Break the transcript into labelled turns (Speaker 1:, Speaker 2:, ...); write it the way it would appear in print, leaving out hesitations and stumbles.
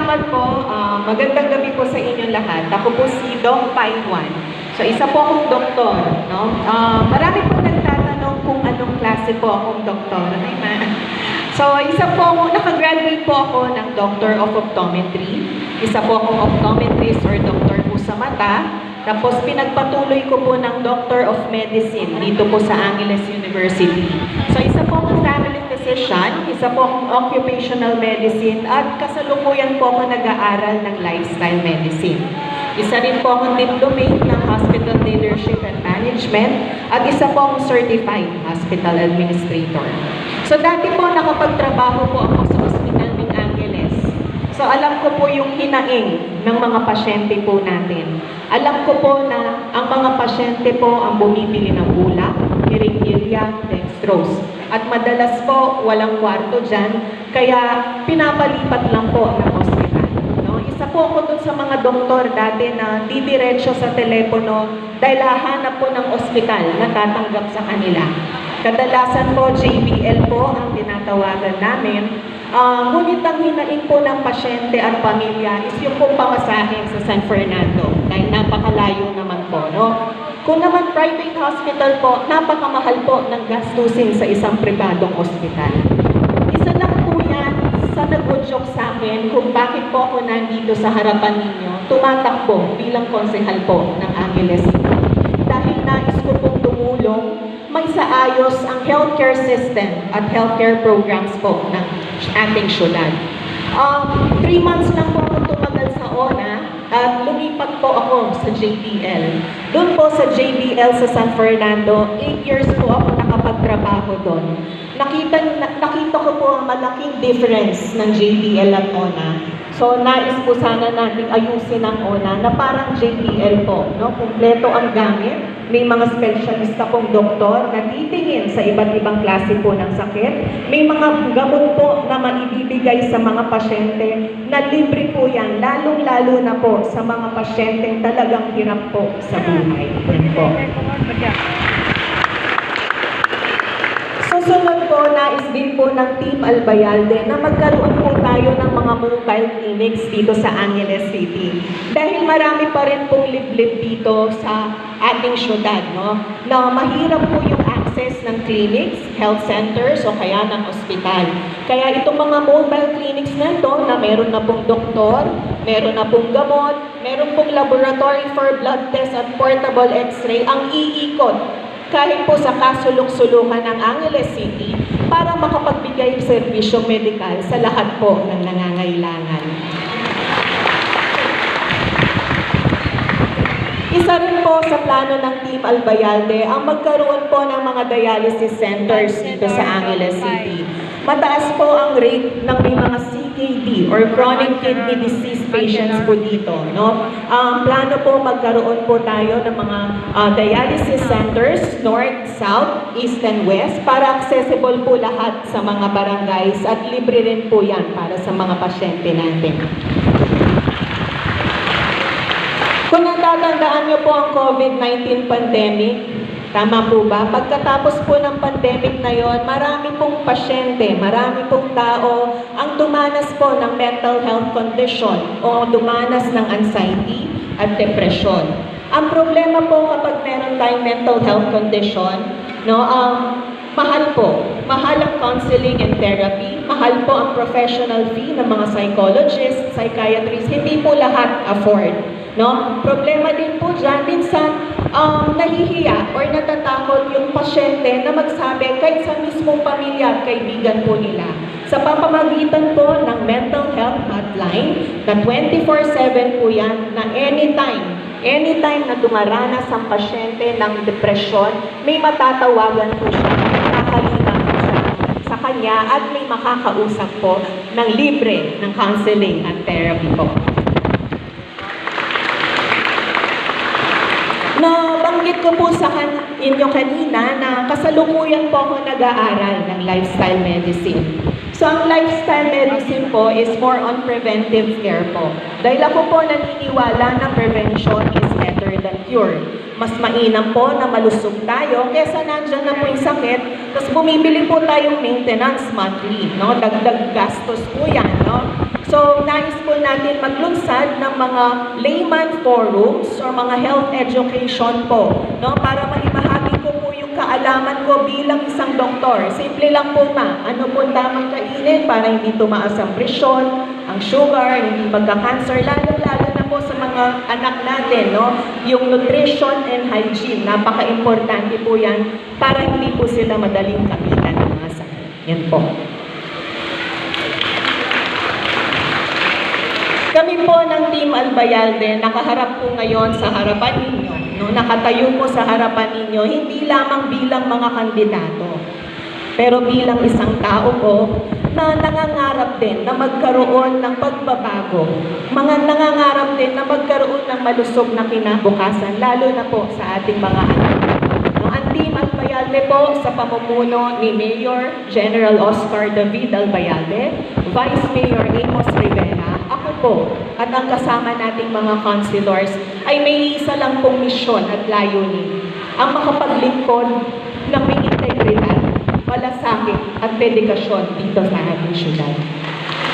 Speaker 1: salamat po. Magandang gabi po sa inyong lahat. Ako po si Doc Paiwan. So, isa po akong doktor. No? Marami po nagtatanong kung anong klase po akong doktor. Hi, ma. So, isa po ako, nakagraduate po ako ng Doctor of Optometry. Isa po akong optometrist or doctor po sa mata. Tapos, pinagpatuloy ko po ng Doctor of Medicine dito po sa Angeles University. So, isa po akong family physician, isa po akong occupational medicine, at kasalukuyan po ako nag-aaral ng lifestyle medicine. Isa rin po akong diplomate ng Hospital Leadership and Management, at isa po akong certified hospital administrator. So, dati po nakapagtrabaho po ako sa Hospital ng Angeles. So, alam ko po yung hinaing ng mga pasyente po natin. Alam ko po na ang mga pasyente po ang bumibili ng bulak, hirigyria, dextrose. At madalas po, walang kwarto dyan, kaya pinapalipat lang po ng hospital. No? Isa po ako dun sa mga doktor dati na didiretso sa telepono dahil hahanap po ng ospital na tatanggap sa kanila. Kadalasan po, JBL po ang tinatawagan namin. Ngunit ang hinaing po ng pasyente at pamilya is yung pong pamasahe sa San Fernando dahil napakalayo naman po. No? Kung naman private hospital po, napakamahal po ng gastusin sa isang pribadong ospital. Isa lang po yan sa nag-udyok sa akin kung bakit po ako nandito sa harapan ninyo, tumatakbo bilang konsehal po ng Angeles City. Dahil nais ko pong tumulong, may saayos ang healthcare system at healthcare programs po ng ating syudad. 3 months lang po ako tumagal sa ONA at lumipat po ako sa JBL. Doon po sa JBL sa San Fernando, 8 years po ako nakapagtrabaho doon. Nakita ko po ang malaking difference ng JBL at ONA. So, nais po sana natin ayusin ang ONA na parang JBL po. No? Kumpleto ang gamit. May mga specialista pong doktor na titingin sa iba't ibang klase po ng sakit. May mga gamot po na maibibigay sa mga pasyente na libre po yan, lalong-lalo na po sa mga pasyente talagang hirap po sa buhay. Yan po. Susunod po, nais din po ng Team Albayalde na magkaroon po tayo ng mga mobile clinics dito sa Angeles City. Dahil marami pa rin pong liblib dito sa ating syudad, no? Na mahirap po yung access ng clinics, health centers, o kaya ng ospital. Kaya itong mga mobile clinics na ito, na meron na pong doktor, meron na pong gamot, meron pong laboratory for blood test at portable x-ray, ang iikot kahit po sa kasulok-sulukan ng Angeles City para makapagbigay ng serbisyong medikal sa lahat po ng nangangailangan. Isa rin po sa plano ng Team Albayalde ang magkaroon po ng mga dialysis centers dito sa Angeles City. Mataas po ang rate ng may mga CKD or chronic kidney disease patients po dito. No? Plano po magkaroon po tayo ng mga dialysis centers, north, south, east, and west para accessible po lahat sa mga barangays at libre rin po yan para sa mga pasyente natin. Kung natatandaan niyo po ang COVID-19 pandemic, tama po ba? Pagkatapos po ng pandemic na yon, marami pong pasyente, marami pong tao ang dumanas po ng mental health condition o dumanas ng anxiety at depression. Ang problema po kapag meron tayong mental health condition, no, mahal po. Mahal ang counseling and therapy. Mahal po ang professional fee ng mga psychologists, psychiatrists. Hindi po lahat afford. No? Problema din po dyan, minsan nahihiya or natatakot yung pasyente na magsabi kahit sa mismong pamilya at kaibigan po nila. Sa pamamagitan po ng mental health hotline na 24/7 po yan na anytime na dumaranas ang pasyente ng depresyon, may matatawagan po siya, nakakalina po siya sa kanya at may makakausap po ng libre ng counseling at therapy po. Nabanggit ko po sa inyo kanina na kasalukuyan po ako nag-aaral ng lifestyle medicine. So, ang lifestyle medicine po is more on preventive care po. Dahil ako po naniniwala na prevention is better than cure. mas mainam po na malusog tayo kesa nandyan na po yung sakit, tapos bumibili po tayong maintenance monthly, no? Dagdag gastos po yan, no? So, nais po natin maglunsad ng mga layman forums or mga health education po, no? Para maibahagi ko po yung kaalaman ko bilang isang doktor. Simple lang po ano po tamang kainin para hindi tumaas ang presyon, ang sugar, hindi magka-cancer, lalo-lalo na po sa mga anak natin, no? Yung nutrition and hygiene, napaka-importante po yan para hindi po sila madaling kapitan ng mga sakit. Yan po. Kami po ng Team Albayalde, nakaharap po ngayon sa harapan ninyo, no? Nakatayo po sa harapan ninyo, hindi lamang bilang mga kandidato, pero bilang isang tao po na nangangarap din na magkaroon ng pagbabago. Mga nangangarap din na magkaroon ng malusog na kinabukasan, lalo na po sa ating mga anak. No, ang Team Albayalde po sa pamumuno ni Mayor General Oscar David Albayalde, Vice Mayor Amos Rivera, ako po at ang kasama nating mga councilors ay may isa lang pong misyon at layunin, ang makapaglingkod ng may integridad, malasakit at dedikasyon dito sa ating syudad.